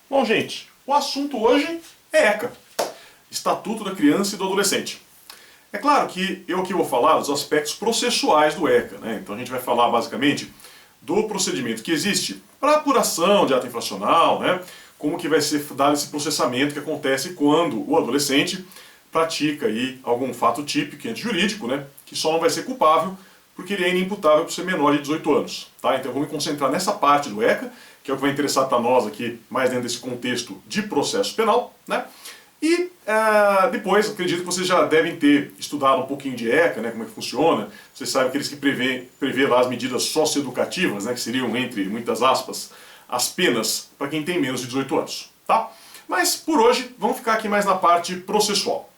Bom, gente, o assunto hoje é ECA, Estatuto da Criança e do Adolescente. É claro que eu aqui vou falar dos aspectos processuais do ECA, né? Então a gente vai falar basicamente do procedimento que existe para apuração de ato infracional, né? Como que vai ser dado esse processamento que acontece quando o adolescente pratica aí algum fato típico antijurídico, né? Que só não vai ser culpável porque ele é inimputável por ser menor de 18 anos. Tá? Então eu vou me concentrar nessa parte do ECA, que é o que vai interessar para nós aqui, mais dentro desse contexto de processo penal, né? E depois, acredito que vocês já devem ter estudado um pouquinho de ECA, né, como é que funciona. Vocês sabem aqueles que prevê lá as medidas socioeducativas, né, que seriam, entre muitas aspas, as penas para quem tem menos de 18 anos. Tá? Mas, por hoje, vamos ficar aqui mais na parte processual.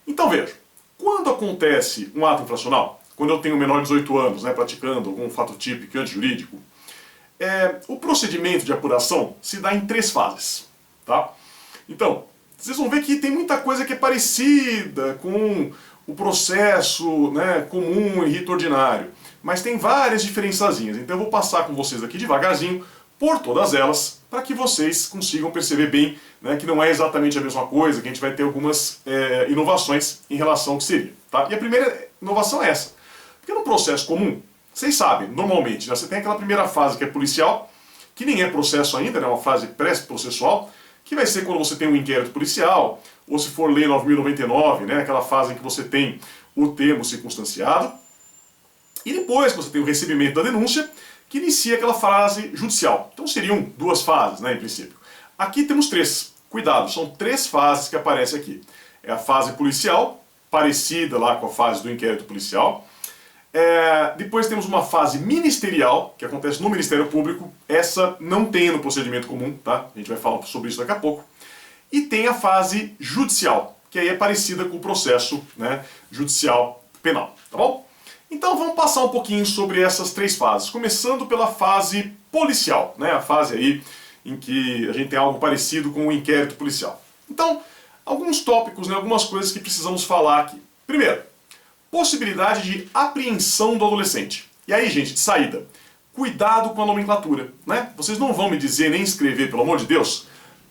Então veja, quando acontece um ato infracional, quando eu tenho menor de 18 anos, né, praticando algum fato típico antijurídico, o procedimento de apuração se dá em 3 fases. Tá? Então, vocês vão ver que tem muita coisa que é parecida com o processo, né, comum e rito ordinário, mas tem várias diferençazinhas. Então eu vou passar com vocês aqui devagarzinho por todas elas, para que vocês consigam perceber bem, né, que não é exatamente a mesma coisa, que a gente vai ter algumas inovações em relação ao que seria. Tá? E a primeira inovação é essa. Porque no processo comum, vocês sabem, normalmente, né, você tem aquela primeira fase que é policial, que nem é processo ainda, né, uma fase pré-processual, que vai ser quando você tem um inquérito policial, ou se for lei 9.099, né, aquela fase em que você tem o termo circunstanciado, e depois que você tem o recebimento da denúncia, que inicia aquela fase judicial. Então seriam 2 fases, né, em princípio. Aqui temos 3. Cuidado, são 3 fases que aparecem aqui. É a fase policial, parecida lá com a fase do inquérito policial. Depois temos uma fase ministerial, que acontece no Ministério Público. Essa não tem no procedimento comum, tá? A gente vai falar sobre isso daqui a pouco. E tem a fase judicial, que aí é parecida com o processo, né, judicial penal, tá bom? Então vamos passar um pouquinho sobre essas 3 fases, começando pela fase policial, né, a fase aí em que a gente tem algo parecido com o inquérito policial. Então, alguns tópicos, né, algumas coisas que precisamos falar aqui. Primeiro, possibilidade de apreensão do adolescente. E aí, gente, de saída, cuidado com a nomenclatura, né? Vocês não vão me dizer nem escrever, pelo amor de Deus,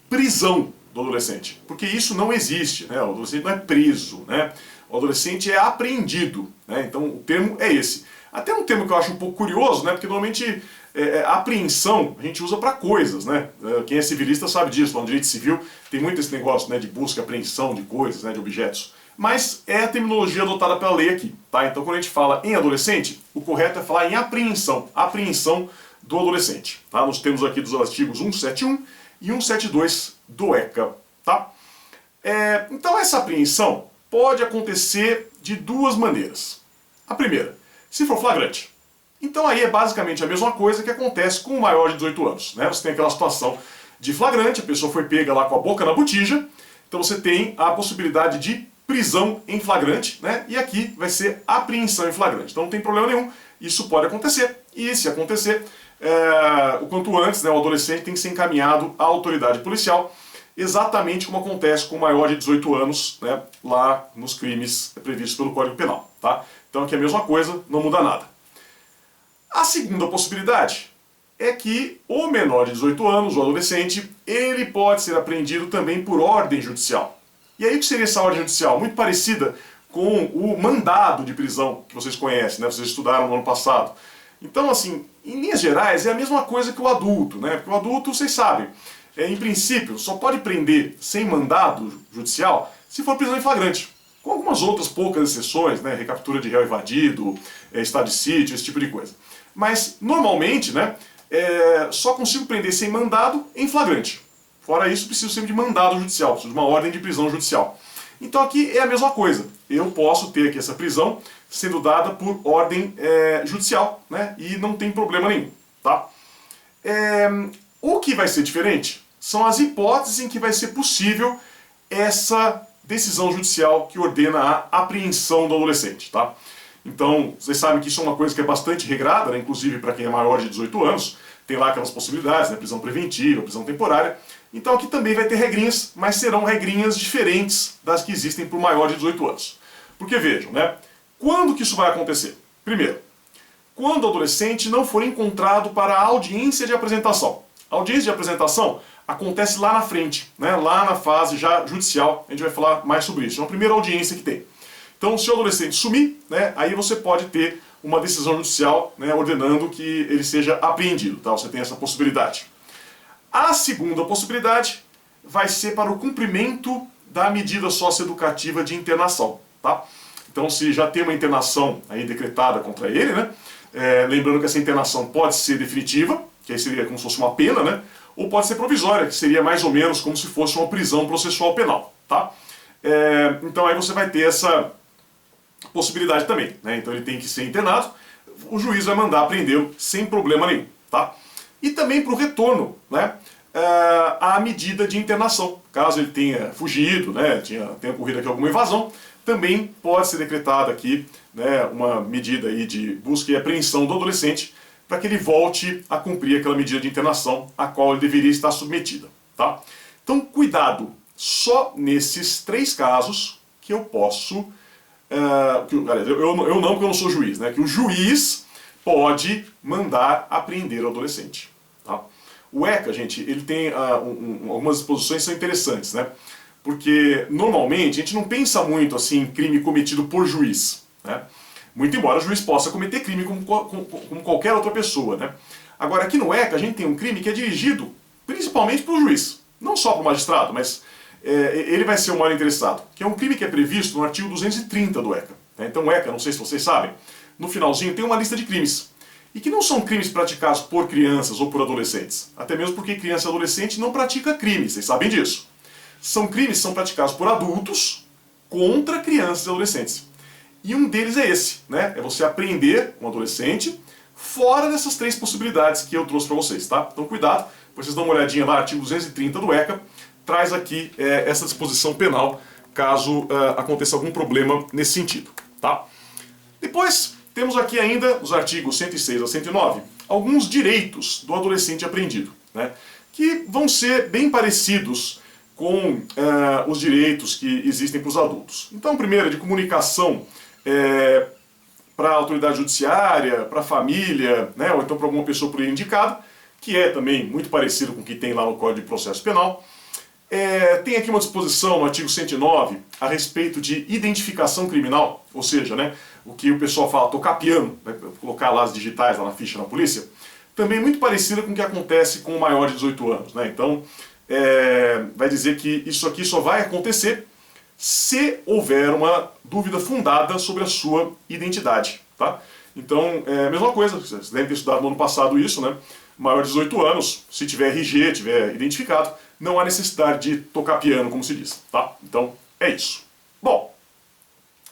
prisão do adolescente, porque isso não existe, né? O adolescente não é preso, né? O adolescente é apreendido, né? Então o termo é esse. Até um termo que eu acho um pouco curioso, né? Porque normalmente apreensão a gente usa para coisas, né? Quem é civilista sabe disso, lá no direito civil tem muito esse negócio, né, de busca e apreensão de coisas, né, de objetos. Mas é a terminologia adotada pela lei aqui, tá? Então quando a gente fala em adolescente, o correto é falar em apreensão do adolescente, tá? Nós temos aqui dos artigos 171 e 172 do ECA, tá? Então essa apreensão pode acontecer de 2 maneiras. A primeira, se for flagrante. Então aí é basicamente a mesma coisa que acontece com o maior de 18 anos, né? Você tem aquela situação de flagrante, a pessoa foi pega lá com a boca na botija, então você tem a possibilidade de prisão em flagrante, né? E aqui vai ser apreensão em flagrante. Então não tem problema nenhum, isso pode acontecer. E se acontecer, o quanto antes, né, o adolescente tem que ser encaminhado à autoridade policial, exatamente como acontece com o maior de 18 anos, né, lá nos crimes previstos pelo Código Penal. Tá? Então aqui é a mesma coisa, não muda nada. A segunda possibilidade é que o menor de 18 anos, o adolescente, ele pode ser apreendido também por ordem judicial. E aí o que seria essa ordem judicial? Muito parecida com o mandado de prisão que vocês conhecem, né? Vocês estudaram no ano passado. Então, assim, em linhas gerais, é a mesma coisa que o adulto, né? Porque o adulto, vocês sabem, em princípio, só pode prender sem mandado judicial se for prisão em flagrante. Com algumas outras poucas exceções, né? Recaptura de réu evadido, estado de sítio, esse tipo de coisa. Mas, normalmente, né? Só consigo prender sem mandado em flagrante. Fora isso, preciso sempre de mandado judicial, preciso de uma ordem de prisão judicial. Então aqui é a mesma coisa. Eu posso ter aqui essa prisão sendo dada por ordem judicial, né? E não tem problema nenhum, tá? O que vai ser diferente são as hipóteses em que vai ser possível essa decisão judicial que ordena a apreensão do adolescente, tá? Então, vocês sabem que isso é uma coisa que é bastante regrada, né? Inclusive para quem é maior de 18 anos, tem lá aquelas possibilidades, né? Prisão preventiva, prisão temporária. Então aqui também vai ter regrinhas, mas serão regrinhas diferentes das que existem para o maior de 18 anos. Porque vejam, né? Quando que isso vai acontecer? Primeiro, quando o adolescente não for encontrado para a audiência de apresentação. A audiência de apresentação acontece lá na frente, né? Lá na fase já judicial, a gente vai falar mais sobre isso. É uma primeira audiência que tem. Então, se o adolescente sumir, né, aí você pode ter uma decisão judicial, né, ordenando que ele seja apreendido. Tá? Você tem essa possibilidade. A segunda possibilidade vai ser para o cumprimento da medida socioeducativa de internação. Tá? Então, se já tem uma internação aí decretada contra ele, né, lembrando que essa internação pode ser definitiva, que aí seria como se fosse uma pena, né, ou pode ser provisória, que seria mais ou menos como se fosse uma prisão processual penal. Tá? Então, aí você vai ter essa possibilidade também, né? Então ele tem que ser internado, o juiz vai mandar prendê-lo sem problema nenhum, tá? E também para o retorno, né, a medida de internação, caso ele tenha fugido, né, tenha ocorrido aqui alguma evasão, também pode ser decretada aqui, né, uma medida aí de busca e apreensão do adolescente para que ele volte a cumprir aquela medida de internação a qual ele deveria estar submetida, tá? Então cuidado, só nesses 3 casos que eu posso eu não, porque eu não sou juiz, né? Que o juiz pode mandar apreender o adolescente. Tá? O ECA, gente, ele tem algumas disposições que são interessantes, né? Porque normalmente a gente não pensa muito assim em crime cometido por juiz, né? Muito embora o juiz possa cometer crime como qualquer outra pessoa, né? Agora aqui no ECA a gente tem um crime que é dirigido principalmente pelo juiz, não só para o magistrado, mas ele vai ser o maior interessado, que é um crime que é previsto no artigo 230 do ECA. Então o ECA, não sei se vocês sabem, no finalzinho tem uma lista de crimes. E que não são crimes praticados por crianças ou por adolescentes. Até mesmo porque criança e adolescente não pratica crime, vocês sabem disso. São crimes que são praticados por adultos contra crianças e adolescentes. E um deles é esse, né? É você apreender um adolescente fora dessas 3 possibilidades que eu trouxe para vocês, tá? Então cuidado, vocês dão uma olhadinha lá, artigo 230 do ECA, traz aqui essa disposição penal, caso aconteça algum problema nesse sentido. Tá? Depois, temos aqui ainda, os artigos 106 a 109, alguns direitos do adolescente apreendido, né, que vão ser bem parecidos com os direitos que existem para os adultos. Então, primeiro, de comunicação para a autoridade judiciária, para a família, né, ou então para alguma pessoa por ele indicada, que é também muito parecido com o que tem lá no Código de Processo Penal. Tem aqui uma disposição no artigo 109 a respeito de identificação criminal, ou seja, né, o que o pessoal fala, tô capeando, vai colocar lá as digitais lá na ficha na polícia, também muito parecida com o que acontece com o maior de 18 anos. Né? Então, vai dizer que isso aqui só vai acontecer se houver uma dúvida fundada sobre a sua identidade. Tá? Então, a mesma coisa, vocês devem ter estudado no ano passado isso, né? Maior de 18 anos, se tiver RG, tiver identificado, não há necessidade de tocar piano, como se diz, tá? Então, é isso. Bom,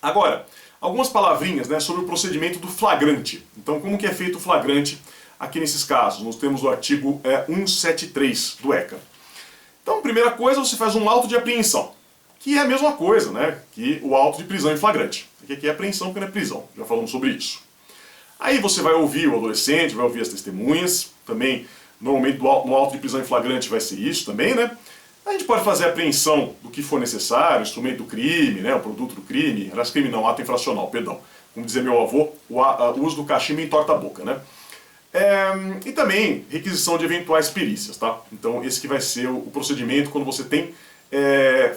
agora, algumas palavrinhas, né, sobre o procedimento do flagrante. Então, como que é feito o flagrante aqui nesses casos? Nós temos o artigo 173 do ECA. Então, primeira coisa, você faz um auto de apreensão, que é a mesma coisa, né, que o auto de prisão em flagrante. Aqui é apreensão, porque não é prisão, já falamos sobre isso. Aí você vai ouvir o adolescente, vai ouvir as testemunhas, também, normalmente no auto de prisão em flagrante vai ser isso também, né? A gente pode fazer a apreensão do que for necessário, instrumento do crime, né, o produto do crime, aliás, crime não, ato infracional, perdão. Como dizia meu avô, o uso do cachimbo entorta a boca, né? E também requisição de eventuais perícias, tá? Então esse que vai ser o procedimento quando você tem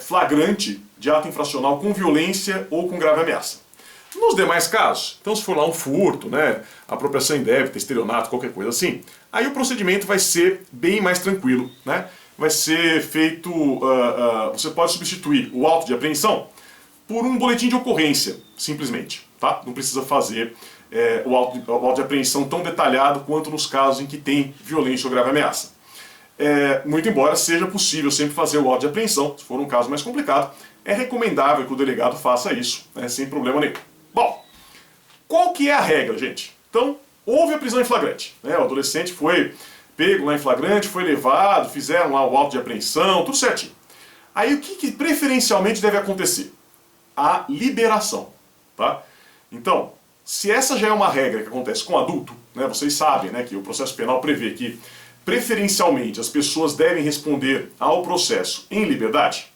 flagrante de ato infracional com violência ou com grave ameaça. Nos demais casos, então se for lá um furto, né, apropriação indébita, estelionato, qualquer coisa assim, aí o procedimento vai ser bem mais tranquilo, né? Vai ser feito, você pode substituir o auto de apreensão por um boletim de ocorrência, simplesmente, tá? Não precisa fazer o auto de apreensão tão detalhado quanto nos casos em que tem violência ou grave ameaça. Muito embora seja possível sempre fazer o auto de apreensão, se for um caso mais complicado, é recomendável que o delegado faça isso, né, sem problema nenhum. Bom, qual que é a regra, gente? Então, houve a prisão em flagrante, né? O adolescente foi pego lá em flagrante, foi levado, fizeram lá o auto de apreensão, tudo certinho. Aí o que preferencialmente deve acontecer? A liberação, tá? Então, se essa já é uma regra que acontece com adulto, né, vocês sabem, né, que o processo penal prevê que preferencialmente as pessoas devem responder ao processo em liberdade,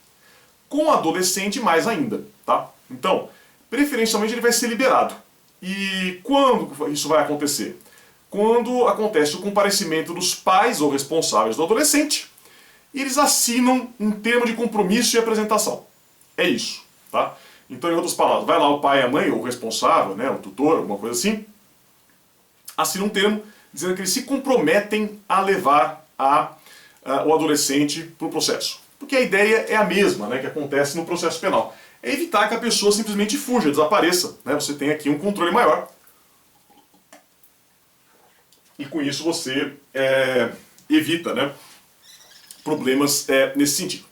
com adolescente mais ainda, tá? Então, preferencialmente ele vai ser liberado. E quando isso vai acontecer? Quando acontece o comparecimento dos pais ou responsáveis do adolescente e eles assinam um termo de compromisso e apresentação. É isso, tá? Então, em outras palavras, vai lá o pai, a mãe, ou o responsável, né, o tutor, alguma coisa assim, assina um termo dizendo que eles se comprometem a levar o adolescente para o processo. Porque a ideia é a mesma, né, que acontece no processo penal. É evitar que a pessoa simplesmente fuja, desapareça. Né? Você tem aqui um controle maior. E com isso você evita, né, problemas nesse sentido.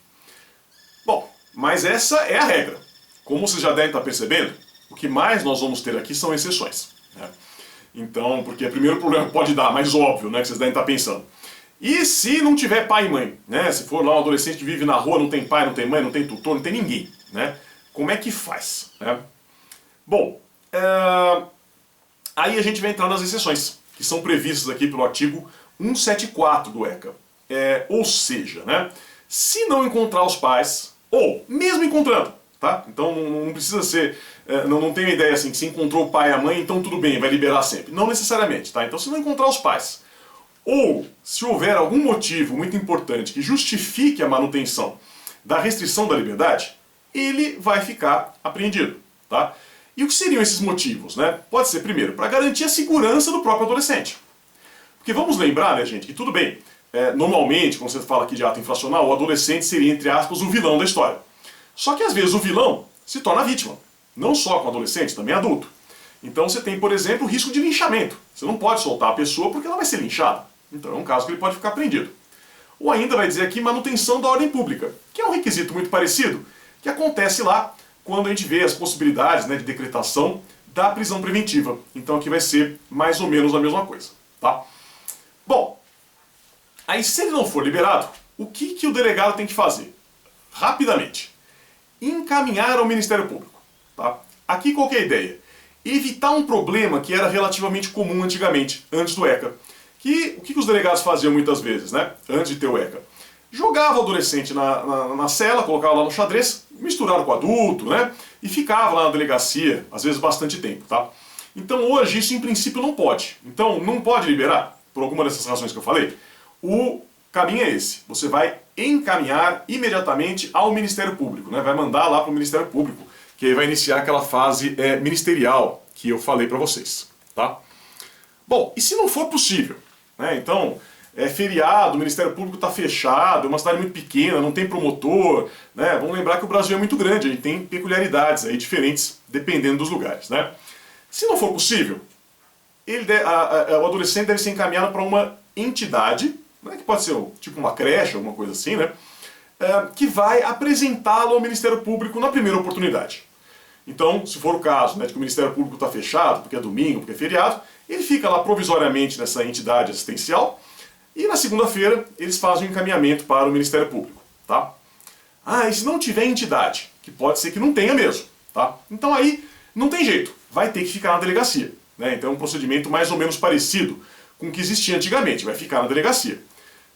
Bom, mas essa é a regra. Como vocês já devem estar percebendo, o que mais nós vamos ter aqui são exceções. Né? Então, porque o primeiro problema que pode dar, mais óbvio, né, que vocês devem estar pensando. E se não tiver pai e mãe? Né? Se for lá um adolescente que vive na rua, não tem pai, não tem mãe, não tem tutor, não tem ninguém. Né? Como é que faz? Né? Bom, aí a gente vai entrar nas exceções, que são previstas aqui pelo artigo 174 do ECA. Ou seja, né, se não encontrar os pais, ou mesmo encontrando, tá? Então não precisa ser, não tem a ideia assim, que se encontrou o pai e a mãe, então tudo bem, vai liberar sempre. Não necessariamente, tá? Então se não encontrar os pais, ou se houver algum motivo muito importante que justifique a manutenção da restrição da liberdade, ele vai ficar apreendido, tá? E o que seriam esses motivos, né? Pode ser, primeiro, para garantir a segurança do próprio adolescente. Porque vamos lembrar, né, gente, que tudo bem, normalmente, quando você fala aqui de ato infracional, o adolescente seria, entre aspas, o vilão da história. Só que às vezes o vilão se torna vítima. Não só com adolescente, também adulto. Então você tem, por exemplo, o risco de linchamento. Você não pode soltar a pessoa porque ela vai ser linchada. Então é um caso que ele pode ficar prendido. Ou ainda vai dizer aqui manutenção da ordem pública, que é um requisito muito parecido, que acontece lá quando a gente vê as possibilidades, né, de decretação da prisão preventiva. Então aqui vai ser mais ou menos a mesma coisa. Tá? Bom, aí se ele não for liberado, o que o delegado tem que fazer? Rapidamente. Encaminhar ao Ministério Público. Tá? Aqui qual que é a ideia? Evitar um problema que era relativamente comum antigamente, antes do ECA. O que os delegados faziam muitas vezes, né? Antes de ter o ECA? Jogava o adolescente na cela, colocava lá no xadrez, misturava com o adulto, né? E ficava lá na delegacia, às vezes bastante tempo, tá? Então hoje isso em princípio não pode. Então não pode liberar, por alguma dessas razões que eu falei. O caminho é esse. Você vai encaminhar imediatamente ao Ministério Público, né? Vai mandar lá para o Ministério Público, que aí vai iniciar aquela fase ministerial que eu falei para vocês, tá? Bom, e se não for possível? Né? Então, é feriado, o Ministério Público está fechado, é uma cidade muito pequena, não tem promotor, né? Vamos lembrar que o Brasil é muito grande, a gente tem peculiaridades aí diferentes dependendo dos lugares, né? Se não for possível, o adolescente deve ser encaminhado para uma entidade, né, que pode ser tipo uma creche, alguma coisa assim, né, que vai apresentá-lo ao Ministério Público na primeira oportunidade. Então, se for o caso, né, de que o Ministério Público está fechado, porque é domingo, porque é feriado, ele fica lá provisoriamente nessa entidade assistencial e na segunda-feira eles fazem o encaminhamento para o Ministério Público. Tá? E se não tiver entidade, que pode ser que não tenha mesmo, tá? Então aí não tem jeito, vai ter que ficar na delegacia. Né? Então é um procedimento mais ou menos parecido com o que existia antigamente, vai ficar na delegacia.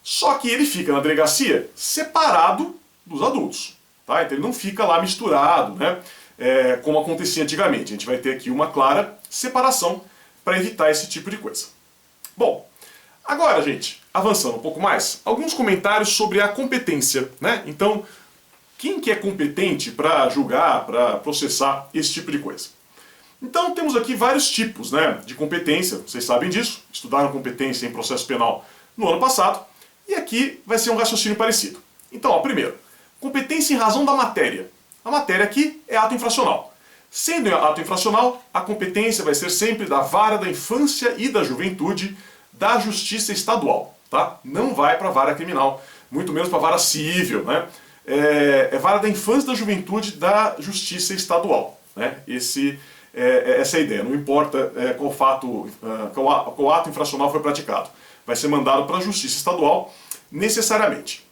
Só que ele fica na delegacia separado dos adultos. Tá? Então ele não fica lá misturado, né? Como acontecia antigamente. A gente vai ter aqui uma clara separação para evitar esse tipo de coisa. Bom, agora, gente, avançando um pouco mais, alguns comentários sobre a competência. Né? Então, quem que é competente para julgar, para processar esse tipo de coisa? Então, temos aqui vários tipos, né, de competência, vocês sabem disso, estudaram competência em processo penal no ano passado, e aqui vai ser um raciocínio parecido. Então, ó, primeiro, competência em razão da matéria. A matéria aqui é ato infracional. Sendo ato infracional, a competência vai ser sempre da Vara da Infância e da Juventude da Justiça Estadual. Tá? Não vai para a Vara Criminal, muito menos para a Vara Civil. Né? É Vara da Infância e da Juventude da Justiça Estadual. Né? Essa é a ideia. Não importa qual ato infracional foi praticado. Vai ser mandado para a Justiça Estadual necessariamente.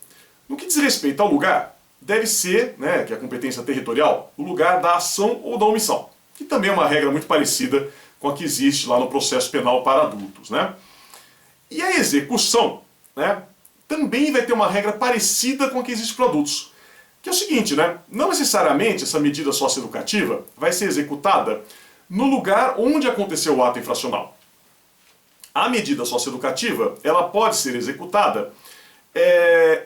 No que diz respeito ao lugar, deve ser, né, que é a competência territorial, o lugar da ação ou da omissão, que também é uma regra muito parecida com a que existe lá no processo penal para adultos. Né? E a execução, né, também vai ter uma regra parecida com a que existe para adultos, que é o seguinte, né, não necessariamente essa medida socioeducativa vai ser executada no lugar onde aconteceu o ato infracional. A medida socioeducativa, ela pode ser executada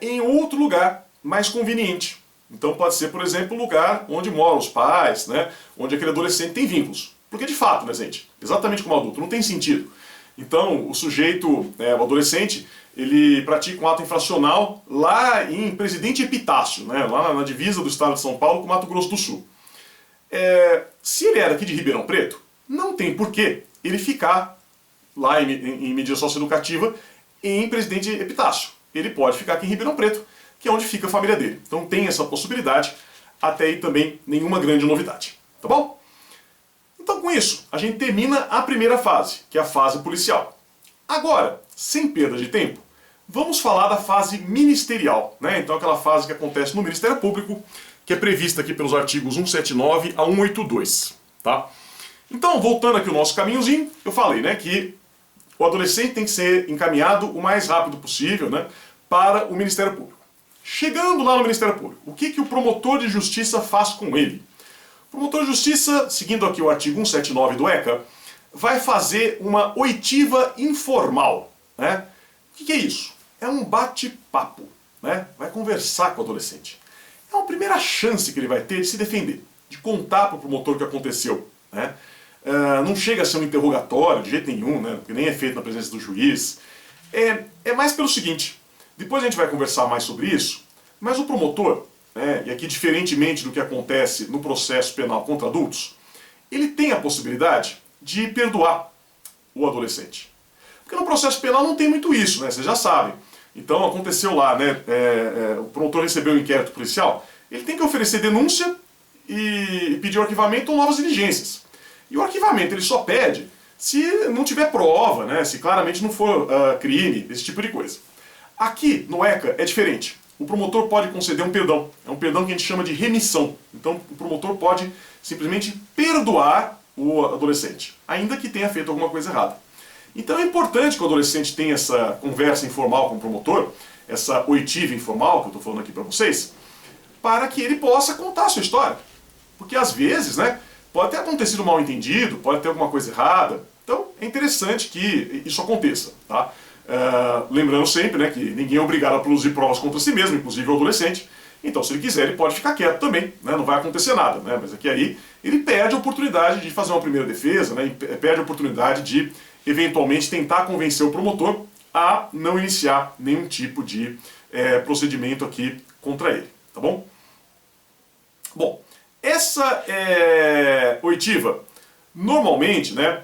em outro lugar mais conveniente. Então pode ser, por exemplo, o lugar onde moram os pais, né? Onde aquele adolescente tem vínculos. Porque de fato, né, gente, exatamente como adulto, não tem sentido. Então o sujeito, o adolescente, ele pratica um ato infracional lá em Presidente Epitácio, né? Lá na divisa do estado de São Paulo com Mato Grosso do Sul. Se ele era aqui de Ribeirão Preto, não tem porquê ele ficar lá em medida socioeducativa em Presidente Epitácio. Ele pode ficar aqui em Ribeirão Preto, que é onde fica a família dele. Então tem essa possibilidade, até aí também nenhuma grande novidade. Tá bom? Então com isso, a gente termina a primeira fase, que é a fase policial. Agora, sem perda de tempo, vamos falar da fase ministerial, né? Então aquela fase que acontece no Ministério Público, que é prevista aqui pelos artigos 179 a 182, tá? Então, voltando aqui o nosso caminhozinho, eu falei, né, que o adolescente tem que ser encaminhado o mais rápido possível, né, para o Ministério Público. Chegando lá no Ministério Público, o que o promotor de justiça faz com ele? O promotor de justiça, seguindo aqui o artigo 179 do ECA, vai fazer uma oitiva informal, né? O que é isso? É um bate-papo, né? Vai conversar com o adolescente. É uma primeira chance que ele vai ter de se defender, de contar para o promotor o que aconteceu, né? Não chega a ser um interrogatório de jeito nenhum, né? Porque nem é feito na presença do juiz. É mais pelo seguinte, depois a gente vai conversar mais sobre isso, mas o promotor, né, e aqui diferentemente do que acontece no processo penal contra adultos, ele tem a possibilidade de perdoar o adolescente. Porque no processo penal não tem muito isso, né? Vocês já sabem. Então aconteceu lá, né? O promotor recebeu o inquérito policial, ele tem que oferecer denúncia e pedir o arquivamento ou novas diligências. E o arquivamento ele só pede se não tiver prova, né? Se claramente não for crime, esse tipo de coisa. Aqui no ECA é diferente. O promotor pode conceder um perdão. É um perdão que a gente chama de remissão. Então o promotor pode simplesmente perdoar o adolescente, ainda que tenha feito alguma coisa errada. Então é importante que o adolescente tenha essa conversa informal com o promotor, essa oitiva informal que eu estou falando aqui para vocês, para que ele possa contar a sua história. Porque às vezes, né, pode ter acontecido um mal entendido, pode ter alguma coisa errada. Então é interessante que isso aconteça, tá? Lembrando sempre, né, que ninguém é obrigado a produzir provas contra si mesmo, inclusive o adolescente. Então, se ele quiser, ele pode ficar quieto também, né, não vai acontecer nada, né, mas aqui aí ele perde a oportunidade de fazer uma primeira defesa, né, perde a oportunidade de eventualmente tentar convencer o promotor a não iniciar nenhum tipo de procedimento aqui contra ele, tá bom? Bom, essa oitiva, normalmente, né,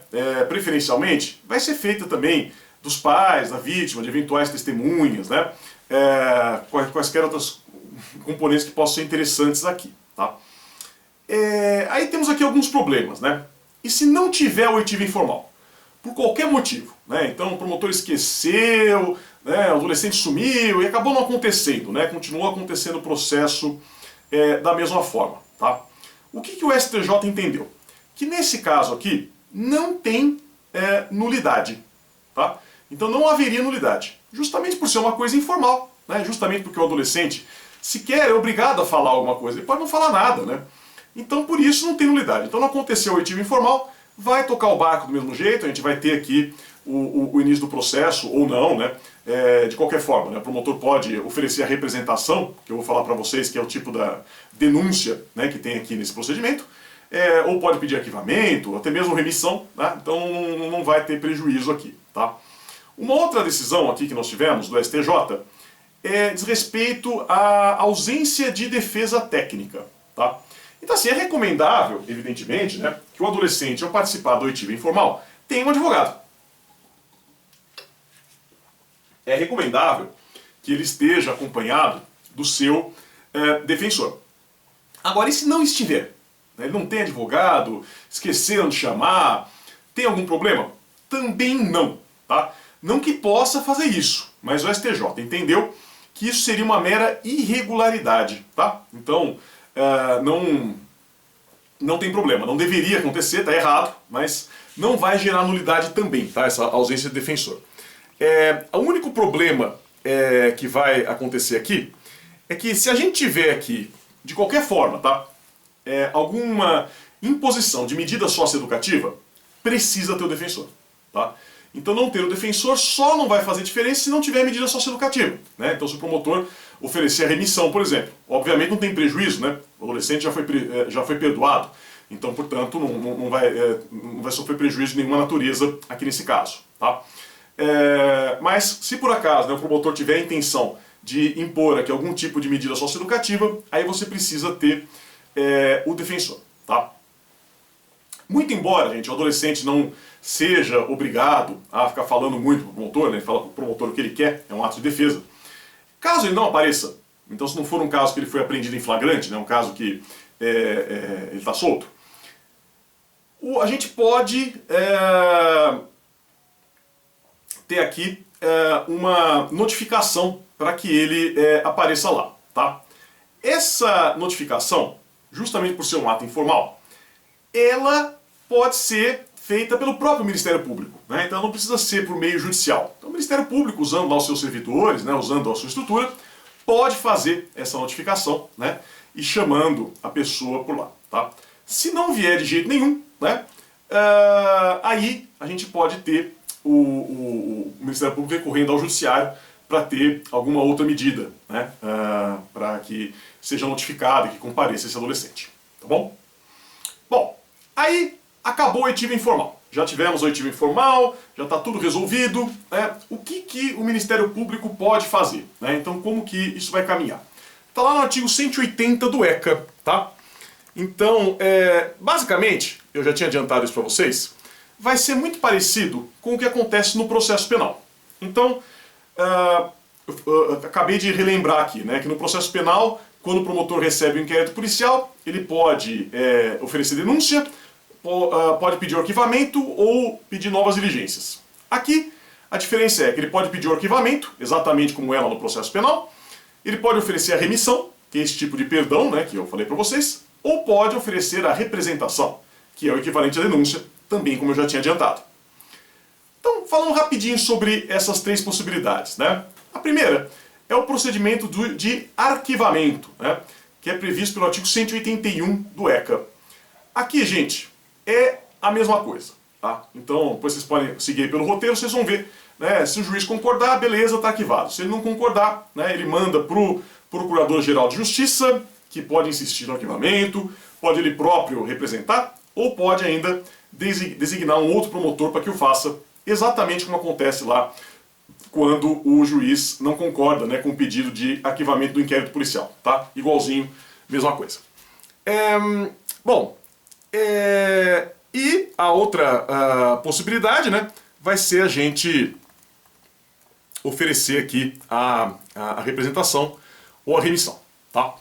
preferencialmente, vai ser feita também dos pais da vítima, de eventuais testemunhas, né, quaisquer outros componentes que possam ser interessantes aqui, tá? Aí temos aqui alguns problemas, né? E se não tiver oitiva informal? Por qualquer motivo, né? Então o promotor esqueceu, né? O adolescente sumiu e acabou não acontecendo, né? Continuou acontecendo o processo da mesma forma, tá? O que o STJ entendeu? Que nesse caso aqui não tem nulidade, tá? Então não haveria nulidade, justamente por ser uma coisa informal, né? Justamente porque o adolescente sequer é obrigado a falar alguma coisa, ele pode não falar nada, né? Então por isso não tem nulidade. Então não aconteceu o oitivo informal, vai tocar o barco do mesmo jeito, a gente vai ter aqui o início do processo, ou não, né? De qualquer forma, né? O promotor pode oferecer a representação, que eu vou falar para vocês que é o tipo da denúncia, né, que tem aqui nesse procedimento, ou pode pedir arquivamento, até mesmo remissão, né? Então não vai ter prejuízo aqui, tá? Uma outra decisão aqui que nós tivemos do STJ diz respeito à ausência de defesa técnica, tá? Então assim, é recomendável, evidentemente, né, que o adolescente, ao participar da oitiva informal, tenha um advogado. É recomendável que ele esteja acompanhado do seu defensor. Agora, e se não estiver? Ele não tem advogado, esqueceram de chamar, tem algum problema? Também não, tá? Não que possa fazer isso, mas o STJ entendeu que isso seria uma mera irregularidade, tá? Então, não tem problema, não deveria acontecer, tá errado, mas não vai gerar nulidade também, tá? Essa ausência de defensor. O único problema que vai acontecer aqui é que se a gente tiver aqui, de qualquer forma, tá? Alguma imposição de medida socioeducativa, precisa ter o defensor, tá? Então não ter o defensor só não vai fazer diferença se não tiver medida socioeducativa, né? Então se o promotor oferecer a remissão, por exemplo, obviamente não tem prejuízo, né? O adolescente já foi perdoado, então portanto não vai sofrer prejuízo de nenhuma natureza aqui nesse caso, tá? Mas se por acaso, né, o promotor tiver a intenção de impor aqui algum tipo de medida socioeducativa, aí você precisa ter o defensor, tá? Muito embora, gente, o adolescente não seja obrigado a ficar falando muito para o promotor, né, ele fala para o promotor o que ele quer, é um ato de defesa. Caso ele não apareça, então se não for um caso que ele foi apreendido em flagrante, né, um caso que ele está solto, a gente pode ter aqui uma notificação para que ele apareça lá, tá? Essa notificação, justamente por ser um ato informal, ela pode ser feita pelo próprio Ministério Público, né? Então não precisa ser por meio judicial. Então o Ministério Público, usando lá os seus servidores, né, usando a sua estrutura, pode fazer essa notificação, né, e chamando a pessoa por lá, tá? Se não vier de jeito nenhum, né, aí a gente pode ter o Ministério Público recorrendo ao Judiciário para ter alguma outra medida, né, para que seja notificado e que compareça esse adolescente, tá bom? Bom, aí acabou o oitivo informal. Já tivemos o oitivo informal, já está tudo resolvido, né? O que o Ministério Público pode fazer, né? Então como que isso vai caminhar? Está lá no artigo 180 do ECA, tá? Então, basicamente, eu já tinha adiantado isso para vocês, vai ser muito parecido com o que acontece no processo penal. Então, eu acabei de relembrar aqui, né, que no processo penal, quando o promotor recebe o inquérito policial, ele pode oferecer denúncia, pode pedir o arquivamento ou pedir novas diligências. Aqui, a diferença é que ele pode pedir o arquivamento, exatamente como é lá no processo penal, ele pode oferecer a remissão, que é esse tipo de perdão, né, que eu falei para vocês, ou pode oferecer a representação, que é o equivalente à denúncia, também como eu já tinha adiantado. Então, falando rapidinho sobre essas três possibilidades, né? A primeira é o procedimento de arquivamento, né, que é previsto pelo artigo 181 do ECA. Aqui, gente, é a mesma coisa, tá? Então, depois vocês podem seguir pelo roteiro, vocês vão ver, né, se o juiz concordar, beleza, está arquivado. Se ele não concordar, né, ele manda para o Procurador-Geral de Justiça, que pode insistir no arquivamento, pode ele próprio representar, ou pode ainda designar um outro promotor para que o faça, exatamente como acontece lá quando o juiz não concorda, né, com o pedido de arquivamento do inquérito policial, tá? Igualzinho, mesma coisa. E a outra possibilidade, né, vai ser a gente oferecer aqui a representação ou a remissão, tá?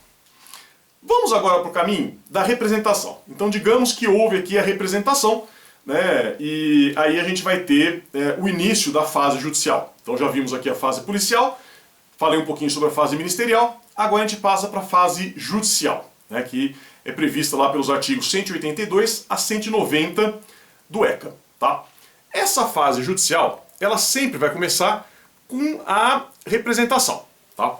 Vamos agora para o caminho da representação. Então digamos que houve aqui a representação, né, e aí a gente vai ter o início da fase judicial. Então já vimos aqui a fase policial, falei um pouquinho sobre a fase ministerial, agora a gente passa para a fase judicial, né, que é prevista lá pelos artigos 182 a 190 do ECA. Tá? Essa fase judicial, ela sempre vai começar com a representação. Tá?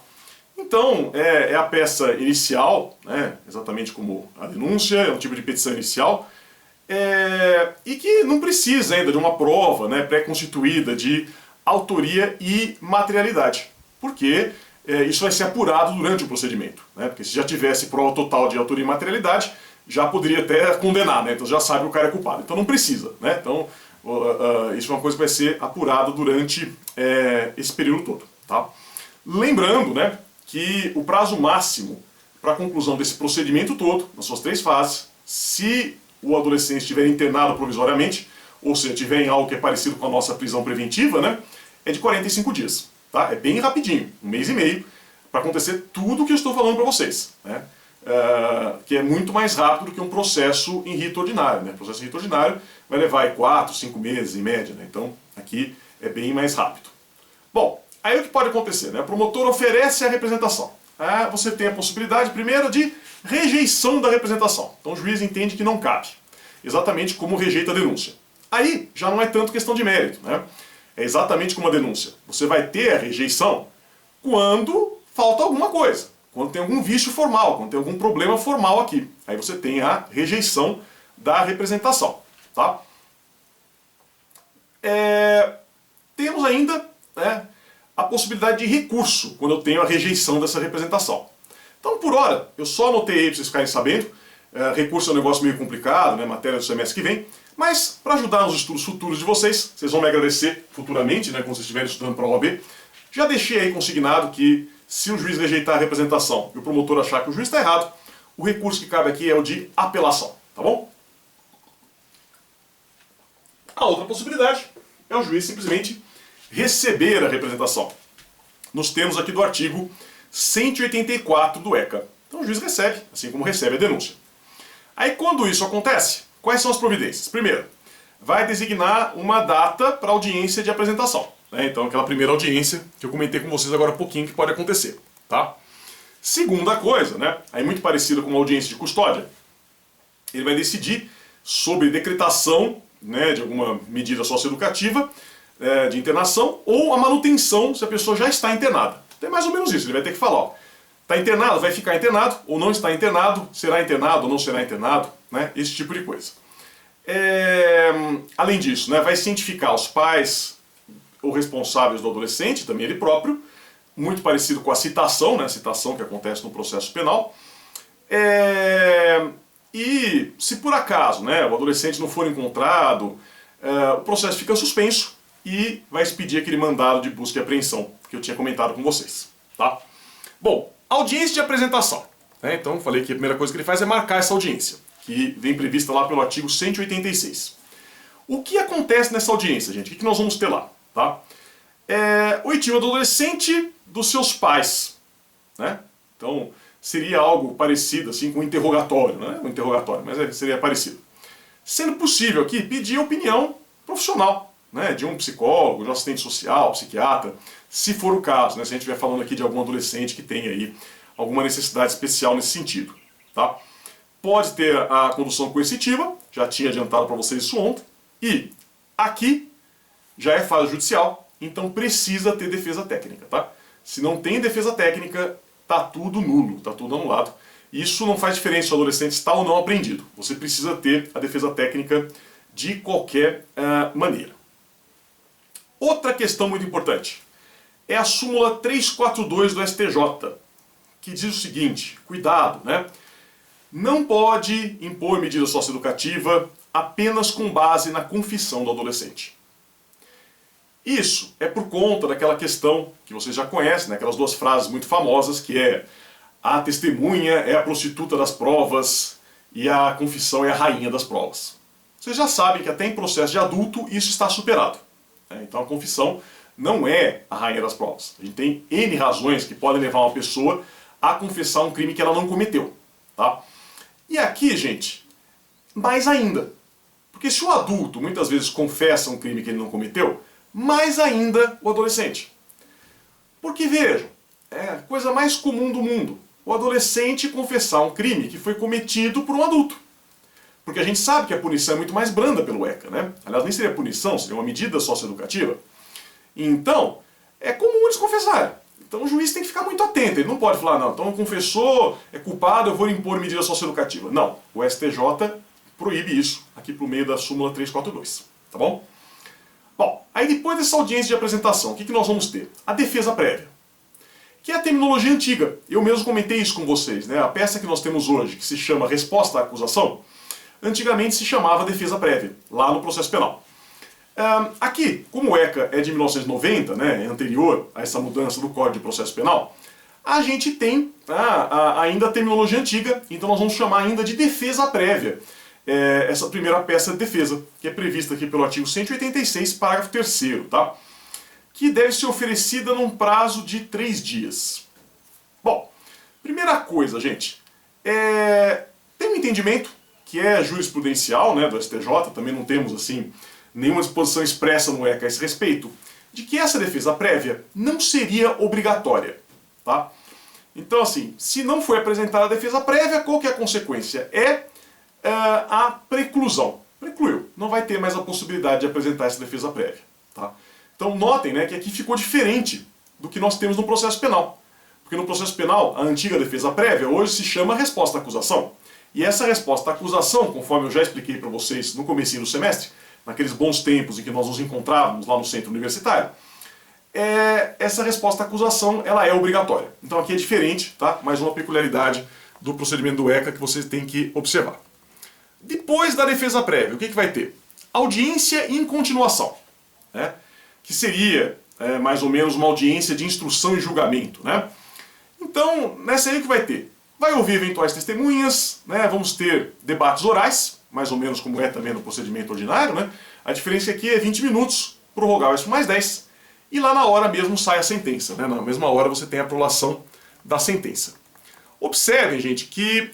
Então, é a peça inicial, né, exatamente como a denúncia, é um tipo de petição inicial, e que não precisa ainda de uma prova, né, pré-constituída de autoria e materialidade, porque isso vai ser apurado durante o procedimento, né, porque se já tivesse prova total de autoria e materialidade, já poderia até condenar, né, então já sabe que o cara é culpado, então não precisa, né, então isso é uma coisa que vai ser apurada durante esse período todo. Tá? Lembrando, né, que o prazo máximo para a conclusão desse procedimento todo, nas suas três fases, se o adolescente estiver internado provisoriamente, ou seja, tiver em algo que é parecido com a nossa prisão preventiva, né, é de 45 dias. Tá? É bem rapidinho, 1 mês e meio, para acontecer tudo o que eu estou falando para vocês. Né? Que é muito mais rápido do que um processo em rito ordinário. Né? O processo em rito ordinário vai levar 4, 5 meses em média, né? Então aqui é bem mais rápido. Bom, aí o que pode acontecer? Né? O promotor oferece a representação. Você tem a possibilidade, primeiro, de rejeição da representação. Então o juiz entende que não cabe, exatamente como rejeita a denúncia. Aí já não é tanto questão de mérito, né? É exatamente como a denúncia. Você vai ter a rejeição quando falta alguma coisa, quando tem algum vício formal, quando tem algum problema formal aqui. Aí você tem a rejeição da representação. Tá? temos ainda, né, a possibilidade de recurso quando eu tenho a rejeição dessa representação. Então, por hora, eu só anotei aí para vocês ficarem sabendo. Recurso é um negócio meio complicado, né, matéria do semestre que vem, mas para ajudar nos estudos futuros de vocês, vocês vão me agradecer futuramente, né, quando vocês estiverem estudando para a OAB. Já deixei aí consignado que se o juiz rejeitar a representação e o promotor achar que o juiz está errado, o recurso que cabe aqui é o de apelação, tá bom? A outra possibilidade é o juiz simplesmente receber a representação, nos termos aqui do artigo 184 do ECA. Então o juiz recebe, assim como recebe a denúncia. Aí quando isso acontece, quais são as providências? Primeiro, vai designar uma data para audiência de apresentação. Né? Então aquela primeira audiência que eu comentei com vocês agora há pouquinho que pode acontecer. Tá? Segunda coisa, né? Aí muito parecida com uma audiência de custódia, ele vai decidir sobre decretação, né, de alguma medida socioeducativa, de internação, ou a manutenção se a pessoa já está internada. Então é mais ou menos isso, ele vai ter que falar, ó, está internado, vai ficar internado, ou não está internado, será internado ou não será internado, né, esse tipo de coisa. Além disso, né, vai cientificar os pais ou responsáveis do adolescente, também ele próprio, muito parecido com a citação, né, a citação que acontece no processo penal. E se por acaso, né, o adolescente não for encontrado, o processo fica suspenso e vai expedir aquele mandado de busca e apreensão que eu tinha comentado com vocês. Tá? Bom, audiência de apresentação. Né? Então, falei que a primeira coisa que ele faz é marcar essa audiência, que vem prevista lá pelo artigo 186. O que acontece nessa audiência, gente? O que nós vamos ter lá? Tá? Oitiva do adolescente dos seus pais. Né? Então, seria algo parecido assim com um interrogatório, não é um interrogatório, mas seria parecido. Sendo possível aqui pedir opinião profissional, né, de um psicólogo, de um assistente social, psiquiatra, se for o caso, né, se a gente estiver falando aqui de algum adolescente que tem aí alguma necessidade especial nesse sentido. Tá? Pode ter a condução coercitiva, já tinha adiantado para vocês isso ontem, e aqui já é fase judicial, então precisa ter defesa técnica. Tá? Se não tem defesa técnica, está tudo nulo, está tudo anulado. Isso não faz diferença se o adolescente está ou não apreendido. Você precisa ter a defesa técnica de qualquer maneira. Outra questão muito importante é a súmula 342 do STJ, que diz o seguinte, cuidado, né? Não pode impor medida socioeducativa apenas com base na confissão do adolescente. Isso é por conta daquela questão que vocês já conhecem, né? Aquelas duas frases muito famosas que é a testemunha é a prostituta das provas e a confissão é a rainha das provas. Vocês já sabem que até em processo de adulto isso está superado. Então a confissão não é a rainha das provas. A gente tem N razões que podem levar uma pessoa a confessar um crime que ela não cometeu. Tá? E aqui, gente, mais ainda. Porque se o adulto muitas vezes confessa um crime que ele não cometeu, mais ainda o adolescente. Porque vejam, é a coisa mais comum do mundo. O adolescente confessar um crime que foi cometido por um adulto. Porque a gente sabe que a punição é muito mais branda pelo ECA, né? Aliás, nem seria punição, seria uma medida socioeducativa. Então, é comum eles confessarem. Então o juiz tem que ficar muito atento. Ele não pode falar, não, então confessou, é culpado, eu vou impor medida socioeducativa. Não, o STJ proíbe isso, aqui por meio da súmula 342. Tá bom? Bom, aí depois dessa audiência de apresentação, o que nós vamos ter? A defesa prévia. Que é a terminologia antiga. Eu mesmo comentei isso com vocês, né? A peça que nós temos hoje, que se chama resposta à acusação, antigamente se chamava defesa prévia, lá no processo penal. Aqui, como o ECA é de 1990, né, é anterior a essa mudança do Código de Processo Penal, a gente tem ainda a terminologia antiga, então nós vamos chamar ainda de defesa prévia. Essa primeira peça de defesa, que é prevista aqui pelo artigo 186, parágrafo 3º, tá? Que deve ser oferecida num prazo de 3 dias. Bom, primeira coisa, gente, tem um entendimento que é jurisprudencial, né, do STJ, também não temos assim nenhuma disposição expressa no ECA a esse respeito, de que essa defesa prévia não seria obrigatória. Tá? Então, assim, se não foi apresentada a defesa prévia, qual que é a consequência? A preclusão. Precluiu. Não vai ter mais a possibilidade de apresentar essa defesa prévia. Tá? Então, notem, né, que aqui ficou diferente do que nós temos no processo penal. Porque no processo penal, a antiga defesa prévia hoje se chama resposta à acusação. E essa resposta à acusação, conforme eu já expliquei para vocês no comecinho do semestre, naqueles bons tempos em que nós nos encontrávamos lá no centro universitário, essa resposta à acusação ela é obrigatória. Então aqui é diferente, tá? Mais uma peculiaridade do procedimento do ECA que você tem que observar. Depois da defesa prévia, o que vai ter? Audiência em continuação, né? Que seria mais ou menos uma audiência de instrução e julgamento, né? Então, nessa aí o que vai ter? Vai ouvir eventuais testemunhas, né? Vamos ter debates orais, mais ou menos como é também no procedimento ordinário, né? A diferença aqui é 20 minutos, prorrogáveis por mais 10, e lá na hora mesmo sai a sentença, né? Na mesma hora você tem a prolação da sentença. Observem, gente, que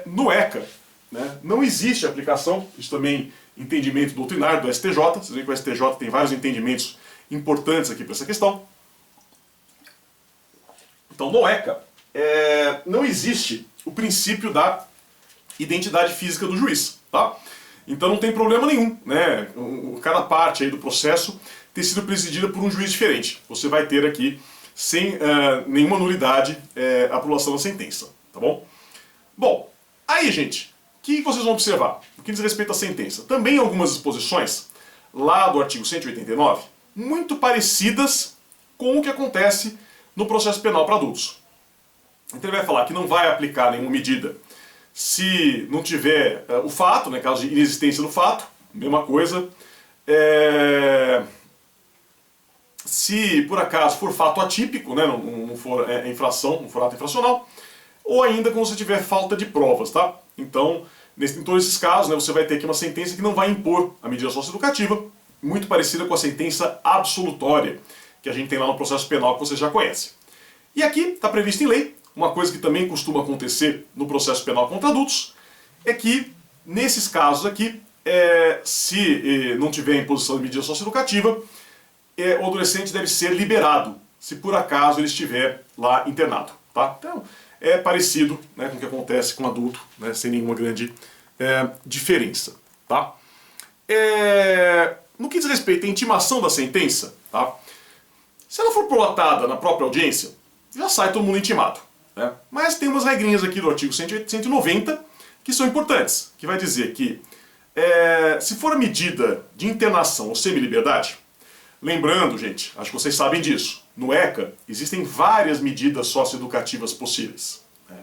no ECA, né, não existe aplicação, isso também entendimento doutrinário do STJ, vocês veem que o STJ tem vários entendimentos importantes aqui para essa questão. Então, no ECA, não existe o princípio da identidade física do juiz, tá? Então não tem problema nenhum, né? Cada parte aí do processo ter sido presidida por um juiz diferente. Você vai ter aqui, sem nenhuma nulidade, a prolação da sentença, tá bom? Bom, aí, gente, o que vocês vão observar? No que diz respeito à sentença, também algumas disposições, lá do artigo 189, muito parecidas com o que acontece no processo penal para adultos. Então ele vai falar que não vai aplicar nenhuma medida se não tiver o fato, né, caso de inexistência do fato, mesma coisa. Se por acaso for fato atípico, né, não for infração, não for ato infracional, ou ainda quando você tiver falta de provas, tá? Então, em todos esses casos, né, você vai ter aqui uma sentença que não vai impor a medida socioeducativa, muito parecida com a sentença absolutória que a gente tem lá no processo penal que você já conhece. E aqui está previsto em lei, uma coisa que também costuma acontecer no processo penal contra adultos, é que nesses casos aqui, se não tiver imposição de medida socioeducativa, o adolescente deve ser liberado, se por acaso ele estiver lá internado, tá? Então, é parecido, né, com o que acontece com adulto, né, sem nenhuma grande diferença, tá? No que diz respeito à intimação da sentença, tá? Se ela for prolatada na própria audiência, já sai todo mundo intimado, né? Mas tem umas regrinhas aqui do artigo 190 que são importantes, que vai dizer que se for a medida de internação ou semi-liberdade, lembrando, gente, acho que vocês sabem disso, no ECA existem várias medidas socioeducativas possíveis, né?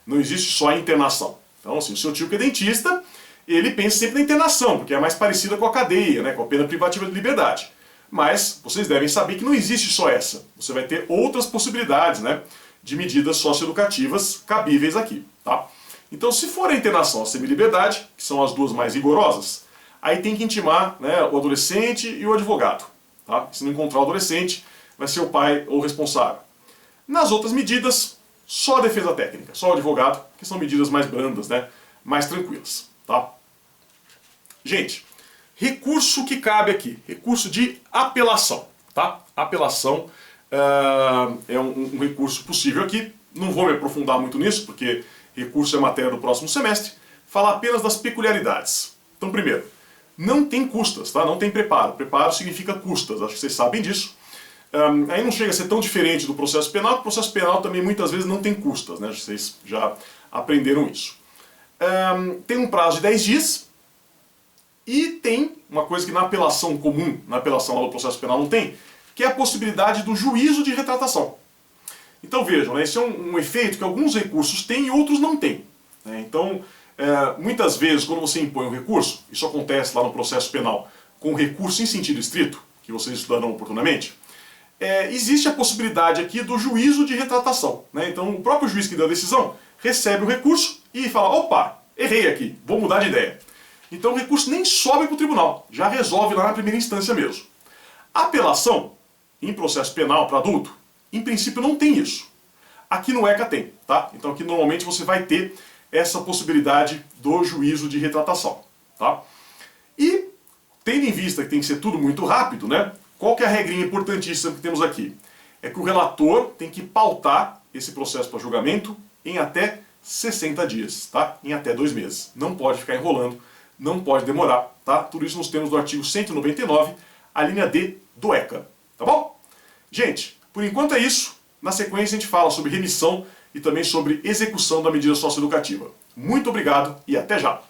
Não existe só a internação. Então, assim, o seu tio que é dentista, ele pensa sempre na internação, porque é mais parecida com a cadeia, né, com a pena privativa de liberdade. Mas vocês devem saber que não existe só essa. Você vai ter outras possibilidades, né, de medidas socioeducativas cabíveis aqui, tá? Então, se for a internação a semi-liberdade, que são as duas mais rigorosas, aí tem que intimar, né, o adolescente e o advogado, tá? Se não encontrar o adolescente, vai ser o pai ou o responsável. Nas outras medidas, só a defesa técnica, só o advogado, que são medidas mais brandas, né, mais tranquilas, tá? Gente, recurso que cabe aqui, recurso de apelação, tá? Apelação é um recurso possível aqui, não vou me aprofundar muito nisso, porque recurso é matéria do próximo semestre, falar apenas das peculiaridades. Então, primeiro, não tem custas, tá? Não tem preparo. Preparo significa custas, acho que vocês sabem disso. Aí não chega a ser tão diferente do processo penal, porque o processo penal também muitas vezes não tem custas, né? Vocês já aprenderam isso. Tem um prazo de 10 dias e tem uma coisa que na apelação comum, na apelação lá do processo penal não tem, que é a possibilidade do juízo de retratação. Então vejam, né? Esse é um efeito que alguns recursos têm e outros não têm, né? Então, muitas vezes quando você impõe um recurso, isso acontece lá no processo penal, com recurso em sentido estrito, que vocês estudarão oportunamente, existe a possibilidade aqui do juízo de retratação, né? Então o próprio juiz que deu a decisão recebe o recurso e fala, opa, errei aqui, vou mudar de ideia. Então o recurso nem sobe para o tribunal, já resolve lá na primeira instância mesmo. A apelação, em processo penal para adulto, em princípio não tem isso. Aqui no ECA tem, tá? Então aqui normalmente você vai ter essa possibilidade do juízo de retratação, tá? E, tendo em vista que tem que ser tudo muito rápido, né? Qual que é a regrinha importantíssima que temos aqui? É que o relator tem que pautar esse processo para julgamento em até 60 dias, tá? Em até 2 meses. Não pode ficar enrolando, não pode demorar, tá? Tudo isso nos termos do artigo 199, a linha D do ECA, tá bom? Gente, por enquanto é isso. Na sequência a gente fala sobre remissão e também sobre execução da medida socioeducativa. Muito obrigado e até já!